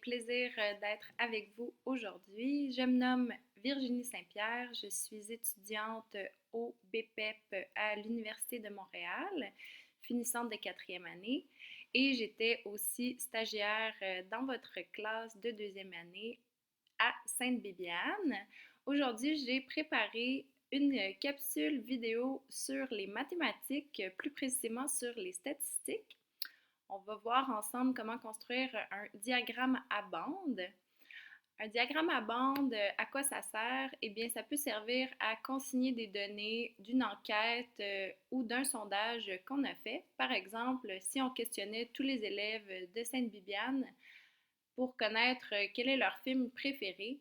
plaisir d'être avec vous aujourd'hui. Je me nomme Virginie Saint-Pierre, je suis étudiante au BPEP à l'Université de Montréal, finissante de quatrième année, et j'étais aussi stagiaire dans votre classe de deuxième année à Sainte-Bibiane. Aujourd'hui, j'ai préparé une capsule vidéo sur les mathématiques, plus précisément sur les statistiques. On va voir ensemble comment construire un diagramme à bande. Un diagramme à bande, à quoi ça sert? Eh bien, ça peut servir à consigner des données d'une enquête ou d'un sondage qu'on a fait. Par exemple, si on questionnait tous les élèves de Sainte-Bibiane pour connaître quel est leur film préféré,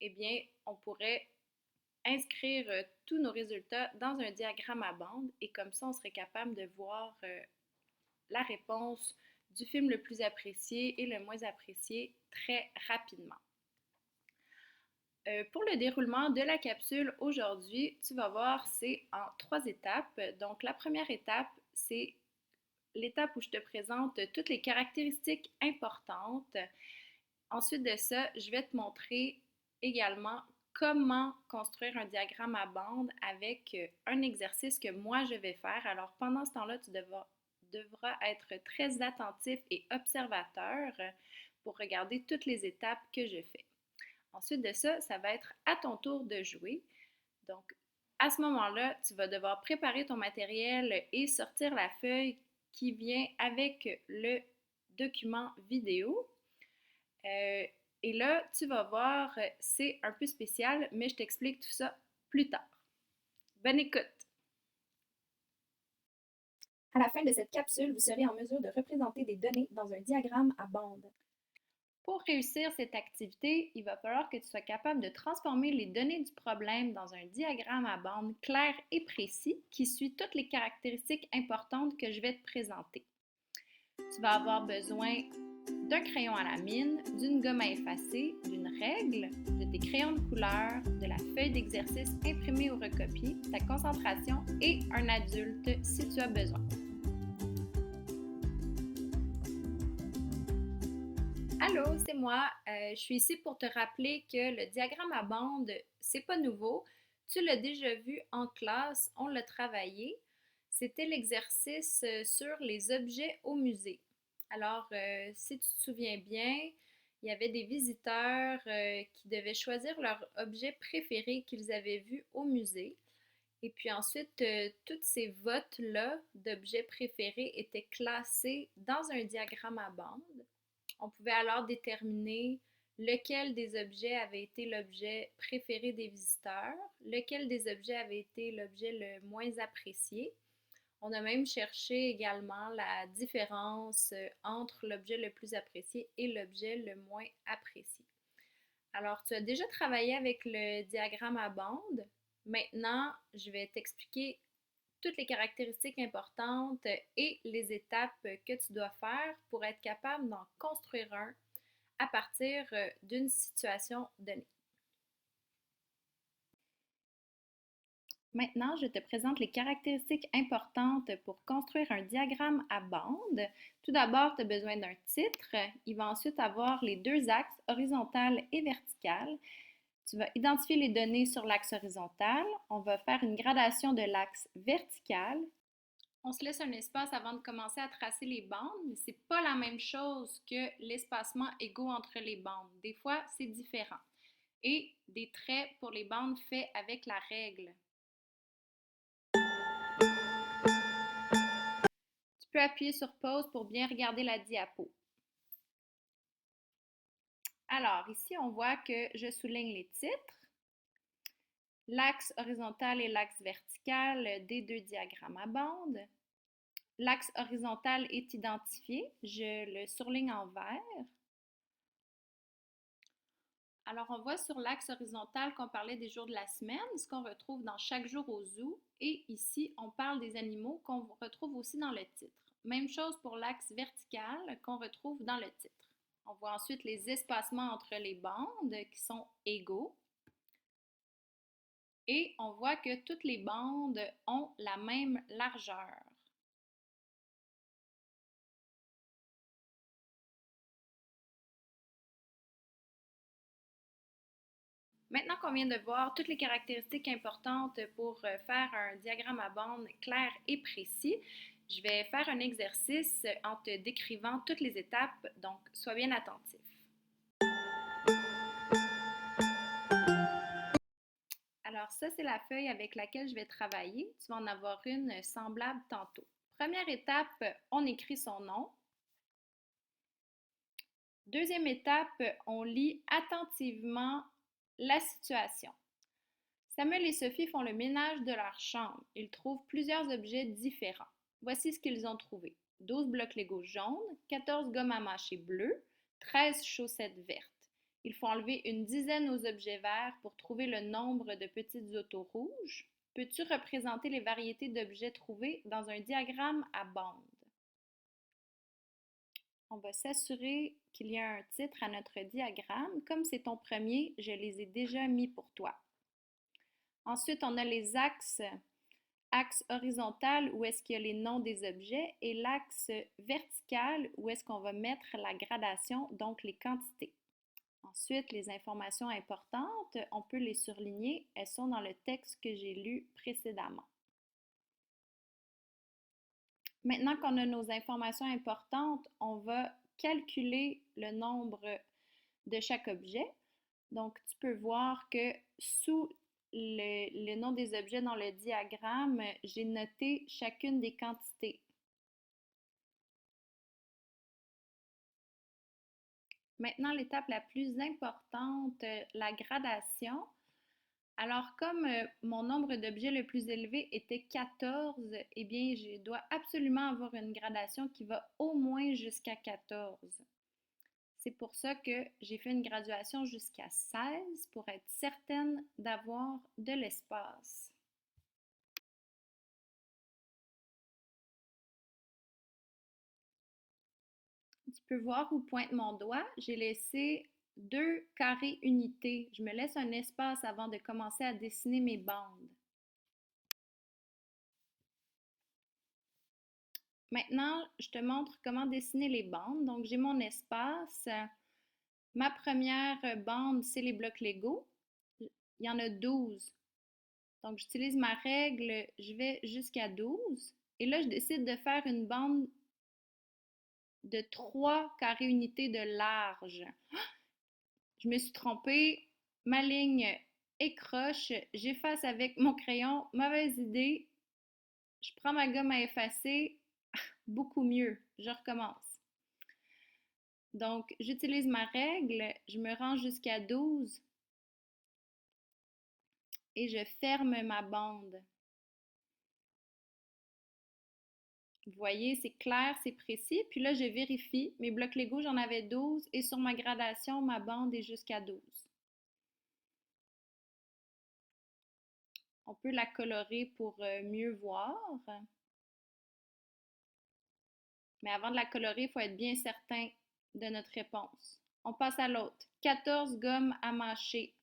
eh bien, on pourrait inscrire tous nos résultats dans un diagramme à bande et comme ça, on serait capable de voir la réponse du film le plus apprécié et le moins apprécié très rapidement. Pour le déroulement de la capsule aujourd'hui, tu vas voir, c'est en 3 étapes. Donc, la première étape, c'est l'étape où je te présente toutes les caractéristiques importantes. Ensuite de ça, je vais te montrer également comment construire un diagramme à bande avec un exercice que moi je vais faire. Alors, pendant ce temps-là, tu devras être très attentif et observateur pour regarder toutes les étapes que je fais. Ensuite de ça, ça va être à ton tour de jouer. Donc, à ce moment-là, tu vas devoir préparer ton matériel et sortir la feuille qui vient avec le document vidéo. Et là, tu vas voir, c'est un peu spécial, mais je t'explique tout ça plus tard. Bonne écoute! À la fin de cette capsule, vous serez en mesure de représenter des données dans un diagramme à bande. Pour réussir cette activité, il va falloir que tu sois capable de transformer les données du problème dans un diagramme à bande clair et précis qui suit toutes les caractéristiques importantes que je vais te présenter. Tu vas avoir besoin d'un crayon à la mine, d'une gomme à effacer, d'une règle, de tes crayons de couleur, de la feuille d'exercice imprimée ou recopiée, ta concentration et un adulte si tu as besoin. Allô, c'est moi. Je suis ici pour te rappeler que le diagramme à bande, c'est pas nouveau. Tu l'as déjà vu en classe, on l'a travaillé. C'était l'exercice sur les objets au musée. Alors, si tu te souviens bien, il y avait des visiteurs qui devaient choisir leur objet préféré qu'ils avaient vu au musée. Et puis ensuite, tous ces votes-là d'objets préférés étaient classés dans un diagramme à bande. On pouvait alors déterminer lequel des objets avait été l'objet préféré des visiteurs, lequel des objets avait été l'objet le moins apprécié. On a même cherché également la différence entre l'objet le plus apprécié et l'objet le moins apprécié. Alors, tu as déjà travaillé avec le diagramme à bande. Maintenant, je vais t'expliquer toutes les caractéristiques importantes et les étapes que tu dois faire pour être capable d'en construire un à partir d'une situation donnée. Maintenant, je te présente les caractéristiques importantes pour construire un diagramme à bande. Tout d'abord, tu as besoin d'un titre. Il va ensuite avoir les deux axes, horizontal et vertical. Tu vas identifier les données sur l'axe horizontal. On va faire une gradation de l'axe vertical. On se laisse un espace avant de commencer à tracer les bandes, mais ce n'est pas la même chose que l'espacement égaux entre les bandes. Des fois, c'est différent. Et des traits pour les bandes faits avec la règle. Tu peux appuyer sur pause pour bien regarder la diapo. Alors, ici, on voit que je souligne les titres, l'axe horizontal et l'axe vertical des deux diagrammes à bande. L'axe horizontal est identifié, je le surligne en vert. Alors, on voit sur l'axe horizontal qu'on parlait des jours de la semaine, ce qu'on retrouve dans chaque jour au zoo. Et ici, on parle des animaux qu'on retrouve aussi dans le titre. Même chose pour l'axe vertical qu'on retrouve dans le titre. On voit ensuite les espacements entre les bandes qui sont égaux. Et on voit que toutes les bandes ont la même largeur. Maintenant qu'on vient de voir toutes les caractéristiques importantes pour faire un diagramme à bande clair et précis, je vais faire un exercice en te décrivant toutes les étapes, donc sois bien attentif. Alors ça, c'est la feuille avec laquelle je vais travailler. Tu vas en avoir une semblable tantôt. Première étape, on écrit son nom. Deuxième étape, on lit attentivement la situation. Samuel et Sophie font le ménage de leur chambre. Ils trouvent plusieurs objets différents. Voici ce qu'ils ont trouvé. 12 blocs Lego jaunes, 14 gommes à mâcher bleues, 13 chaussettes vertes. Il faut enlever une dizaine aux objets verts pour trouver le nombre de petites autos rouges. Peux-tu représenter les variétés d'objets trouvés dans un diagramme à bande? On va s'assurer qu'il y a un titre à notre diagramme. Comme c'est ton premier, je les ai déjà mis pour toi. Ensuite, on a les axes. Axe horizontal, où est-ce qu'il y a les noms des objets, et l'axe vertical, où est-ce qu'on va mettre la gradation, donc les quantités. Ensuite, les informations importantes, on peut les surligner. Elles sont dans le texte que j'ai lu précédemment. Maintenant qu'on a nos informations importantes, on va calculer le nombre de chaque objet. Donc, tu peux voir que sous le nom des objets dans le diagramme, j'ai noté chacune des quantités. Maintenant, l'étape la plus importante, la gradation. Alors, comme mon nombre d'objets le plus élevé était 14, eh bien, je dois absolument avoir une gradation qui va au moins jusqu'à 14. C'est pour ça que j'ai fait une graduation jusqu'à 16 pour être certaine d'avoir de l'espace. Tu peux voir où pointe mon doigt. J'ai laissé 2 carrés unités. Je me laisse un espace avant de commencer à dessiner mes bandes. Maintenant, je te montre comment dessiner les bandes. Donc, j'ai mon espace. Ma première bande, c'est les blocs Lego. Il y en a 12. Donc, j'utilise ma règle, je vais jusqu'à 12. Et là, je décide de faire une bande de 3 carrés unités de large. Je me suis trompée. Ma ligne écroche. J'efface avec mon crayon. Mauvaise idée. Je prends ma gomme à effacer. Beaucoup mieux. Je recommence. Donc, j'utilise ma règle. Je me rends jusqu'à 12. Et je ferme ma bande. Vous voyez, c'est clair, c'est précis. Puis là, je vérifie. Mes blocs Lego, j'en avais 12 et sur ma gradation, ma bande est jusqu'à 12. On peut la colorer pour mieux voir. Mais avant de la colorer, il faut être bien certain de notre réponse. On passe à l'autre. 14 gommes à mâcher.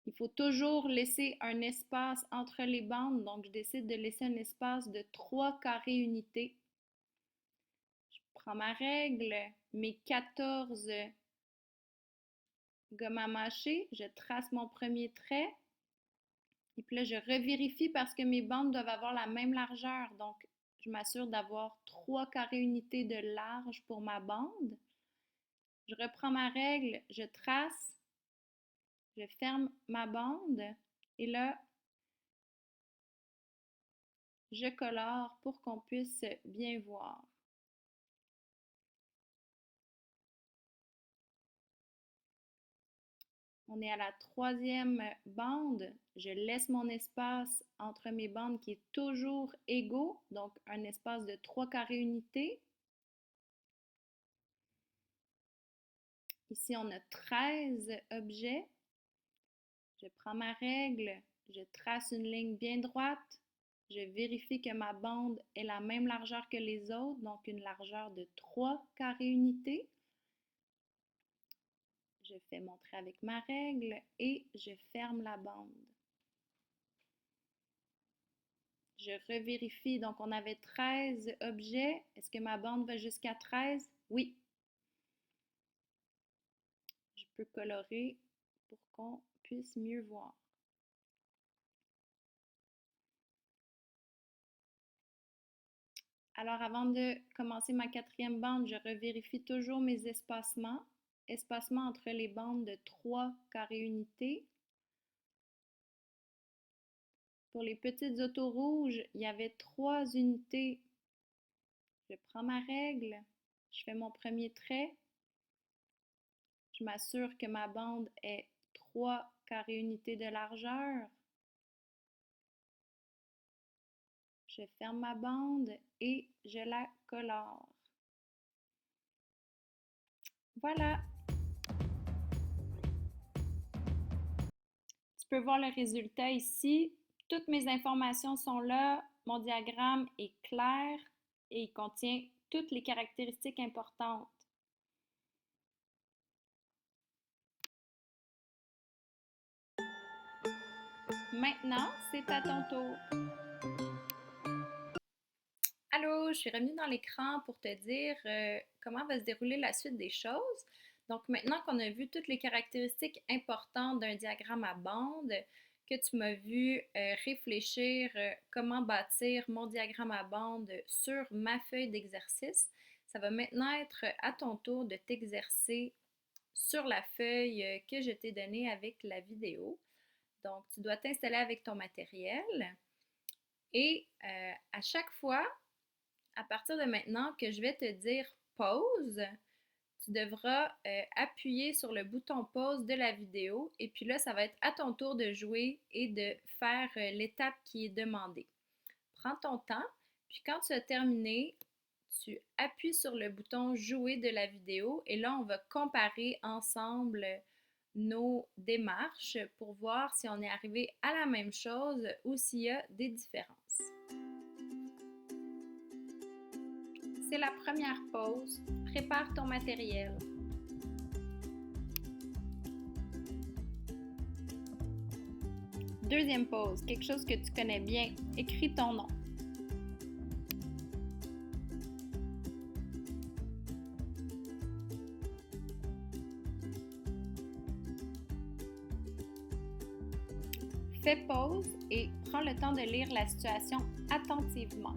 Il faut toujours laisser un espace entre les bandes. Donc, je décide de laisser un espace de 3 carrés unités. Je prends ma règle, mes 14 gommes à mâcher. Je trace mon premier trait. Et puis là, je revérifie parce que mes bandes doivent avoir la même largeur. Donc, je m'assure d'avoir 3 carrés unités de large pour ma bande. Je reprends ma règle, je trace, je ferme ma bande et là, je colore pour qu'on puisse bien voir. On est à la troisième bande. Je laisse mon espace entre mes bandes qui est toujours égaux, donc un espace de 3 carrés unités. Ici, on a 13 objets. Je prends ma règle, je trace une ligne bien droite. Je vérifie que ma bande est la même largeur que les autres, donc une largeur de 3 carrés unités. Je fais mon trait avec ma règle et je ferme la bande. Je revérifie, donc on avait 13 objets. Est-ce que ma bande va jusqu'à 13? Oui. Je peux colorer pour qu'on puisse mieux voir. Alors, avant de commencer ma quatrième bande, je revérifie toujours mes espacements. Espacement entre les bandes de 3 carrés unités. Pour les petites autos rouges, il y avait 3 unités. Je prends ma règle, je fais mon premier trait. Je m'assure que ma bande est 3 carrés unités de largeur. Je ferme ma bande et je la colore. Voilà! Tu peux voir le résultat ici. Toutes mes informations sont là. Mon diagramme est clair et il contient toutes les caractéristiques importantes. Maintenant, c'est à ton tour. Allô, je suis revenue dans l'écran pour te dire comment va se dérouler la suite des choses. Donc maintenant qu'on a vu toutes les caractéristiques importantes d'un diagramme à bande, que tu m'as vu réfléchir comment bâtir mon diagramme à bande sur ma feuille d'exercice, ça va maintenant être à ton tour de t'exercer sur la feuille que je t'ai donnée avec la vidéo. Donc, tu dois t'installer avec ton matériel et à chaque fois, à partir de maintenant que je vais te dire pause, tu devras appuyer sur le bouton pause de la vidéo et puis là, ça va être à ton tour de jouer et de faire l'étape qui est demandée. Prends ton temps, puis quand tu as terminé, tu appuies sur le bouton jouer de la vidéo et là, on va comparer ensemble nos démarches pour voir si on est arrivé à la même chose ou s'il y a des différences. C'est la première pause. Prépare ton matériel. Deuxième pause, quelque chose que tu connais bien. Écris ton nom. Fais pause et prends le temps de lire la situation attentivement.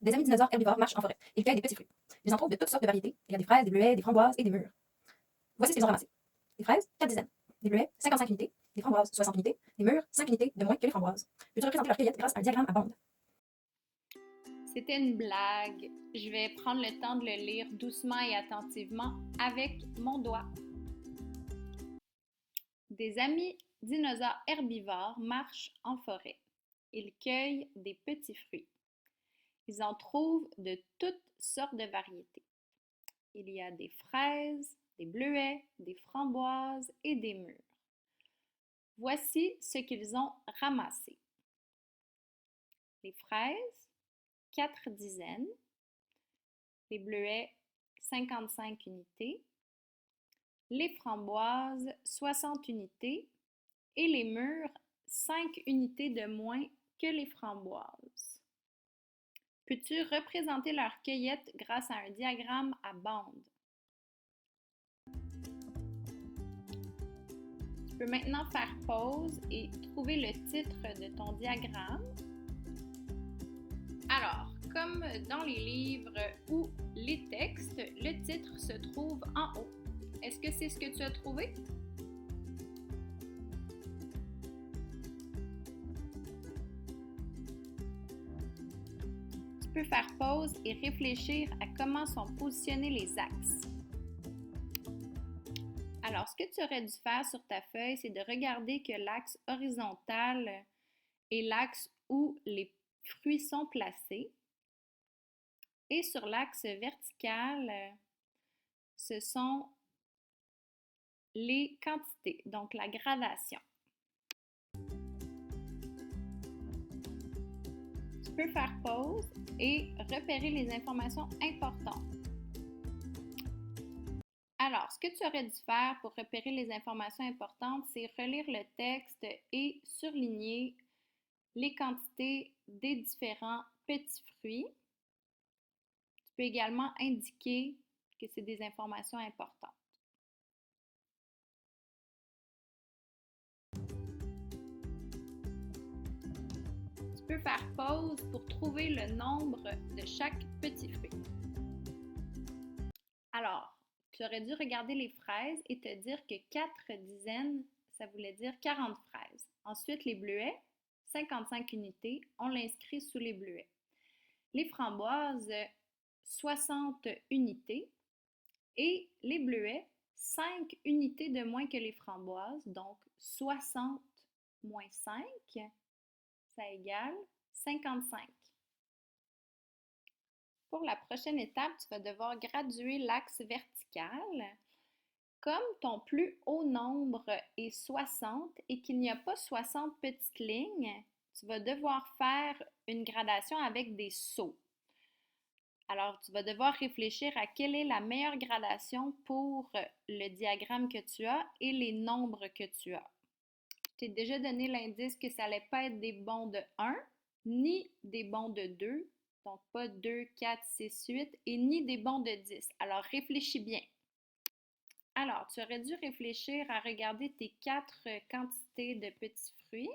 Des amis dinosaures herbivores marchent en forêt. Ils cueillent des petits fruits. Ils en trouvent de toutes sortes de variétés. Il y a des fraises, des bleuets, des framboises et des mûres. Voici ce qu'ils ont ramassé. Des fraises, 4 dizaines. Des bleuets, 55 unités. Des framboises, 60 unités. Des mûres, 5 unités de moins que les framboises. Peux-tu représenter leur cueillette grâce à un diagramme à bande? C'était une blague. Je vais prendre le temps de le lire doucement et attentivement avec mon doigt. Des amis dinosaures herbivores marchent en forêt. Ils cueillent des petits fruits. Ils en trouvent de toutes sortes de variétés. Il y a des fraises, des bleuets, des framboises et des mûres. Voici ce qu'ils ont ramassé. Les fraises, 4 dizaines. Les bleuets, 55 unités. Les framboises, 60 unités. Et les mûres, 5 unités de moins que les framboises. Peux-tu représenter leur cueillette grâce à un diagramme à bande? Tu peux maintenant faire pause et trouver le titre de ton diagramme. Alors, comme dans les livres ou les textes, le titre se trouve en haut. Est-ce que c'est ce que tu as trouvé? Tu peux faire pause et réfléchir à comment sont positionnés les axes. Alors, ce que tu aurais dû faire sur ta feuille, c'est de regarder que l'axe horizontal est l'axe où les fruits sont placés. Et sur l'axe vertical, ce sont les quantités, donc la gradation. Tu peux faire pause et repérer les informations importantes. Alors, ce que tu aurais dû faire pour repérer les informations importantes, c'est relire le texte et surligner les quantités des différents petits fruits. Tu peux également indiquer que c'est des informations importantes. peux faire pause pour trouver le nombre de chaque petit fruit. Alors, tu aurais dû regarder les fraises et te dire que 4 dizaines, ça voulait dire 40 fraises. Ensuite, les bleuets, 55 unités, on l'inscrit sous les bleuets. Les framboises, 60 unités. Et les bleuets, 5 unités de moins que les framboises, donc 60 moins 5, ça égale 55. Pour la prochaine étape, tu vas devoir graduer l'axe vertical. Comme ton plus haut nombre est 60 et qu'il n'y a pas 60 petites lignes, tu vas devoir faire une gradation avec des sauts. Alors, tu vas devoir réfléchir à quelle est la meilleure gradation pour le diagramme que tu as et les nombres que tu as. Je t'ai déjà donné l'indice que ça n'allait pas être des bonds de 1, ni des bonds de 2, donc pas 2, 4, 6, 8, et ni des bonds de 10. Alors, réfléchis bien. Alors, tu aurais dû réfléchir à regarder tes 4 quantités de petits fruits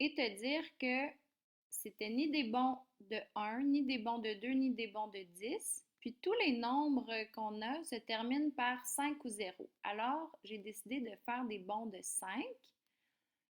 et te dire que c'était ni des bons de 1, ni des bons de 2, ni des bons de 10. Puis tous les nombres qu'on a se terminent par 5 ou 0. Alors, j'ai décidé de faire des bons de 5.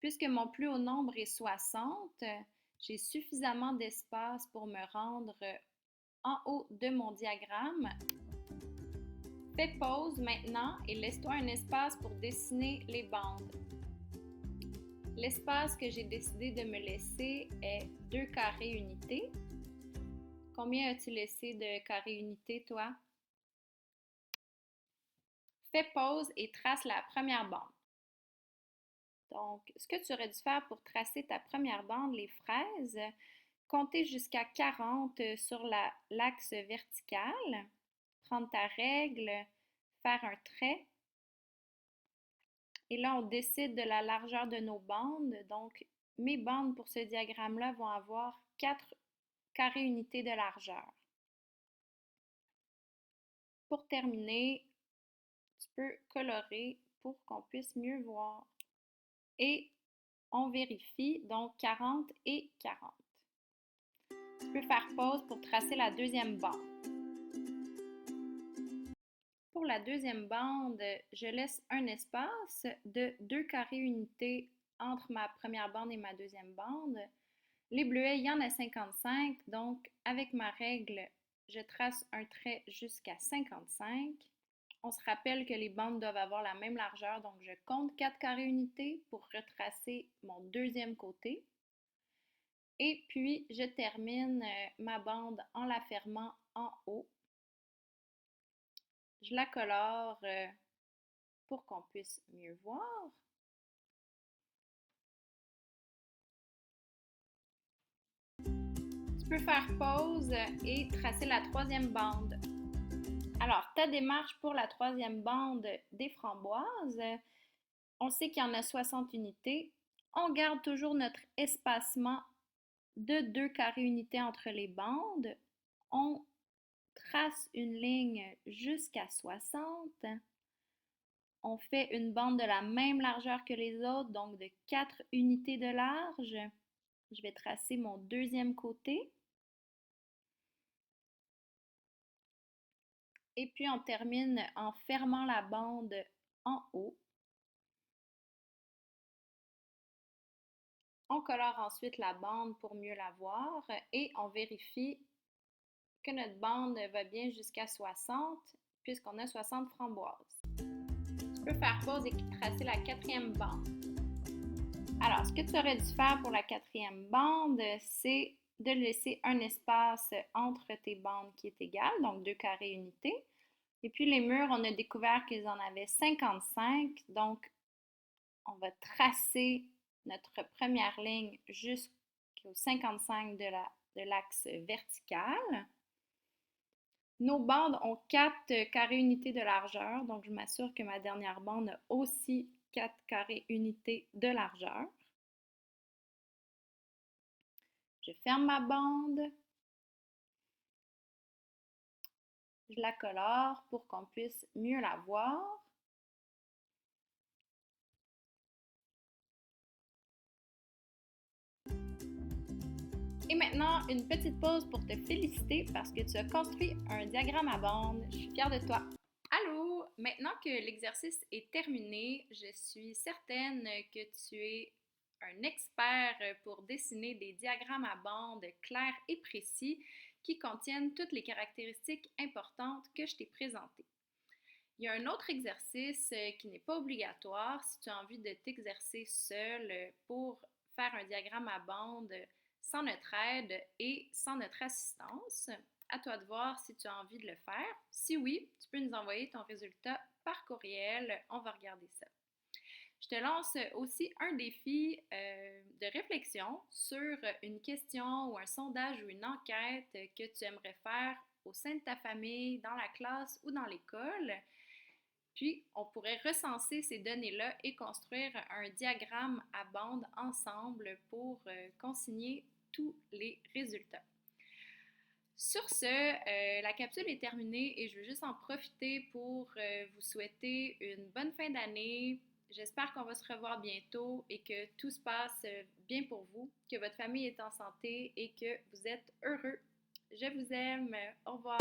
Puisque mon plus haut nombre est 60, j'ai suffisamment d'espace pour me rendre en haut de mon diagramme. Fais pause maintenant et laisse-toi un espace pour dessiner les bandes. L'espace que j'ai décidé de me laisser est 2 carrés unités. Combien as-tu laissé de carrés unités, toi? Fais pause et trace la première bande. Donc, ce que tu aurais dû faire pour tracer ta première bande, les fraises, compter jusqu'à 40 sur l'axe vertical, prendre ta règle, faire un trait. Et là, on décide de la largeur de nos bandes. Donc, mes bandes pour ce diagramme-là vont avoir 4 carrés unités de largeur. Pour terminer, tu peux colorer pour qu'on puisse mieux voir. Et on vérifie, donc 40 et 40. Tu peux faire pause pour tracer la deuxième bande. Pour la deuxième bande, je laisse un espace de 2 carrés unités entre ma première bande et ma deuxième bande. Les bleuets, il y en a 55, donc avec ma règle, je trace un trait jusqu'à 55. On se rappelle que les bandes doivent avoir la même largeur, donc je compte 4 carrés unités pour retracer mon deuxième côté. Et puis, je termine ma bande en la fermant en haut. Je la colore pour qu'on puisse mieux voir. Tu peux faire pause et tracer la troisième bande. Alors, ta démarche pour la troisième bande des framboises, on sait qu'il y en a 60 unités. On garde toujours notre espacement de 2 carrés unités entre les bandes. On trace une ligne jusqu'à 60. On fait une bande de la même largeur que les autres, donc de 4 unités de large. Je vais tracer mon deuxième côté. Et puis on termine en fermant la bande en haut. On colore ensuite la bande pour mieux la voir et on vérifie que notre bande va bien jusqu'à 60 puisqu'on a 60 framboises. Tu peux faire pause et tracer la quatrième bande. Alors, ce que tu aurais dû faire pour la quatrième bande, c'est de laisser un espace entre tes bandes qui est égal, donc 2 carrés unités. Et puis les murs, on a découvert qu'ils en avaient 55, donc on va tracer notre première ligne jusqu'au 55 de l'axe vertical. Nos bandes ont 4 carrés unités de largeur, donc je m'assure que ma dernière bande a aussi 4 carrés unités de largeur. Je ferme ma bande. Je la colore pour qu'on puisse mieux la voir. Et maintenant, une petite pause pour te féliciter parce que tu as construit un diagramme à bande. Je suis fière de toi. Allô! Maintenant que l'exercice est terminé, je suis certaine que tu es un expert pour dessiner des diagrammes à bande clairs et précis qui contiennent toutes les caractéristiques importantes que je t'ai présentées. Il y a un autre exercice qui n'est pas obligatoire si tu as envie de t'exercer seul pour faire un diagramme à bande sans notre aide et sans notre assistance. À toi de voir si tu as envie de le faire. Si oui, tu peux nous envoyer ton résultat par courriel. On va regarder ça. Je te lance aussi un défi de réflexion sur une question ou un sondage ou une enquête que tu aimerais faire au sein de ta famille, dans la classe ou dans l'école. Puis, on pourrait recenser ces données-là et construire un diagramme à bande ensemble pour consigner tous les résultats. Sur ce, la capsule est terminée et je veux juste en profiter pour vous souhaiter une bonne fin d'année. J'espère qu'on va se revoir bientôt et que tout se passe bien pour vous, que votre famille est en santé et que vous êtes heureux. Je vous aime. Au revoir.